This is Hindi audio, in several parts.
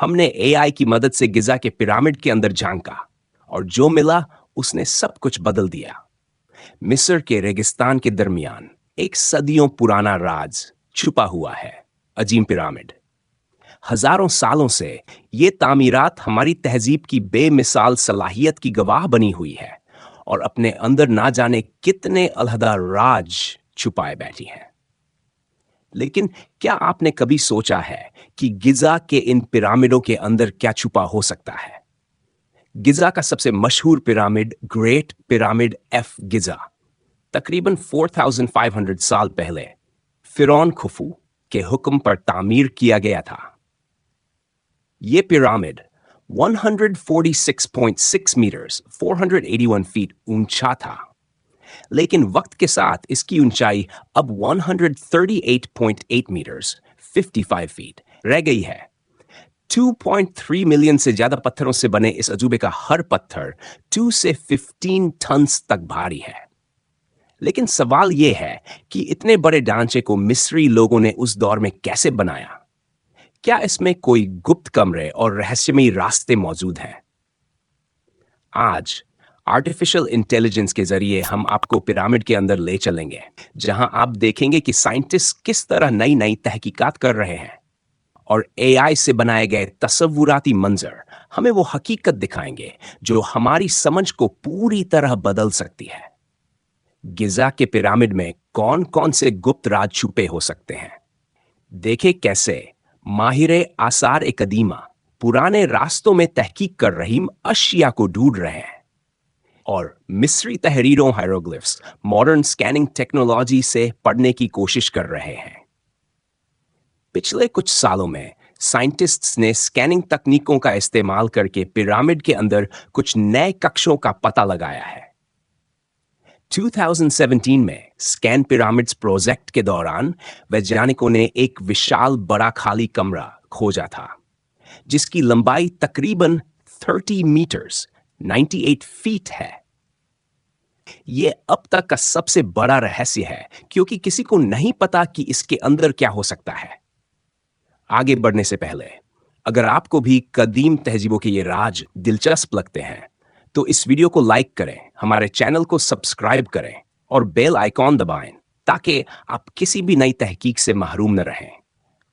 हमने एआई की मदद से गिजा के पिरामिड के अंदर झांका और जो मिला उसने सब कुछ बदल दिया। मिस्र के रेगिस्तान के दरमियान एक सदियों पुराना राज छुपा हुआ है, अजीम पिरामिड। हजारों सालों से ये तामीरात हमारी तहजीब की बेमिसाल सलाहियत की गवाह बनी हुई है और अपने अंदर ना जाने कितने अलहदा राज छुपाए बैठी हैं। लेकिन क्या आपने कभी सोचा है कि गिजा के इन पिरामिडों के अंदर क्या छुपा हो सकता है? गिजा का सबसे मशहूर पिरामिड ग्रेट पिरामिड एफ गिजा तकरीबन 4500 साल पहले फिरौन खुफू के हुक्म पर तामीर किया गया था। ये पिरामिड 146.6 मीटर्स 481 फीट ऊंचा था, लेकिन वक्त के साथ इसकी ऊंचाई अब 138.8 मीटर्स 55 फीट रह गई है। 2.3 मिलियन से ज्यादा पत्थरों से बने इस अजूबे का हर पत्थर 2 से 15 टन तक भारी है। लेकिन सवाल यह है कि इतने बड़े ढांचे को मिस्री लोगों ने उस दौर में कैसे बनाया? क्या इसमें कोई गुप्त कमरे और रहस्यमयी रास्ते मौजूद हैं? आज आर्टिफिशियल इंटेलिजेंस के जरिए हम आपको पिरामिड के अंदर ले चलेंगे, जहां आप देखेंगे कि साइंटिस्ट किस तरह नई नई तहकीकात कर रहे हैं और एआई से बनाए गए तसव्वुराती मंजर हमें वो हकीकत दिखाएंगे जो हमारी समझ को पूरी तरह बदल सकती है। गिजा के पिरामिड में कौन कौन से गुप्त राज छुपे हो सकते हैं? देखें कैसे माहिरे आसार ए कदीमा पुराने रास्तों में तहकीक कर रही अशिया को ढूंढ रहे हैं और मिस्री तहरीरों हायरोग्लिफ्स मॉडर्न स्कैनिंग टेक्नोलॉजी से पढ़ने की कोशिश कर रहे हैं। पिछले कुछ सालों में साइंटिस्ट्स ने स्कैनिंग तकनीकों का इस्तेमाल करके पिरामिड के अंदर कुछ नए कक्षों का पता लगाया है। 2017 में स्कैन पिरामिड्स प्रोजेक्ट के दौरान वैज्ञानिकों ने एक विशाल बड़ा खाली कमरा खोजा था, जिसकी लंबाई तकरीबन 30 मीटर्स 98 फीट है। यह अब तक का सबसे बड़ा रहस्य है, क्योंकि किसी को नहीं पता कि इसके अंदर क्या हो सकता है। आगे बढ़ने से पहले अगर आपको भी कदीम तहजीबों के ये राज दिलचस्प लगते हैं तो इस वीडियो को लाइक करें, हमारे चैनल को सब्सक्राइब करें और बेल आइकॉन दबाएं ताकि आप किसी भी नई तहकीक से महरूम न रहें।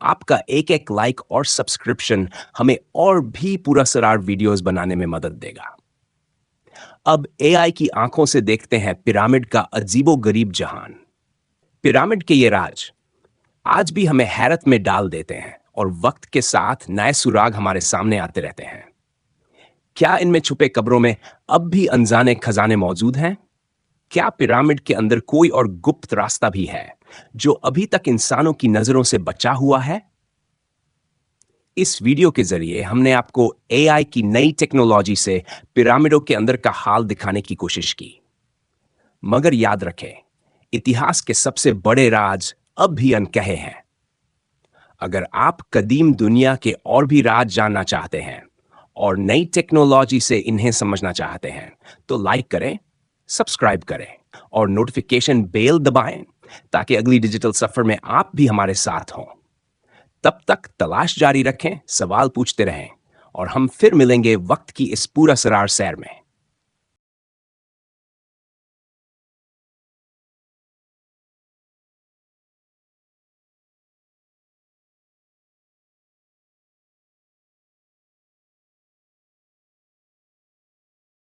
आपका एक एक लाइक और सब्सक्रिप्शन हमें और भी पुरअसरार वीडियोस बनाने में मदद देगा। अब एआई की आंखों से देखते हैं पिरामिड का अजीबो-गरीब जहान। पिरामिड के ये राज आज भी हमें हैरत में डाल देते हैं और वक्त के साथ नए सुराग हमारे सामने आते रहते हैं। क्या इनमें छुपे कब्रों में अब भी अनजाने खजाने मौजूद हैं? क्या पिरामिड के अंदर कोई और गुप्त रास्ता भी है जो अभी तक इंसानों की नजरों से बचा हुआ है? इस वीडियो के जरिए हमने आपको एआई की नई टेक्नोलॉजी से पिरामिडों के अंदर का हाल दिखाने की कोशिश की। मगर याद रखें, इतिहास के सबसे बड़े राज अब भी अनकहे हैं। अगर आप कदीम दुनिया के और भी राज जानना चाहते हैं और नई टेक्नोलॉजी से इन्हें समझना चाहते हैं तो लाइक करें, सब्सक्राइब करें और नोटिफिकेशन बेल दबाएं ताकि अगली डिजिटल सफर में आप भी हमारे साथ हों। तब तक तलाश जारी रखें, सवाल पूछते रहें और हम फिर मिलेंगे वक्त की इस पूरा सरार सैर में।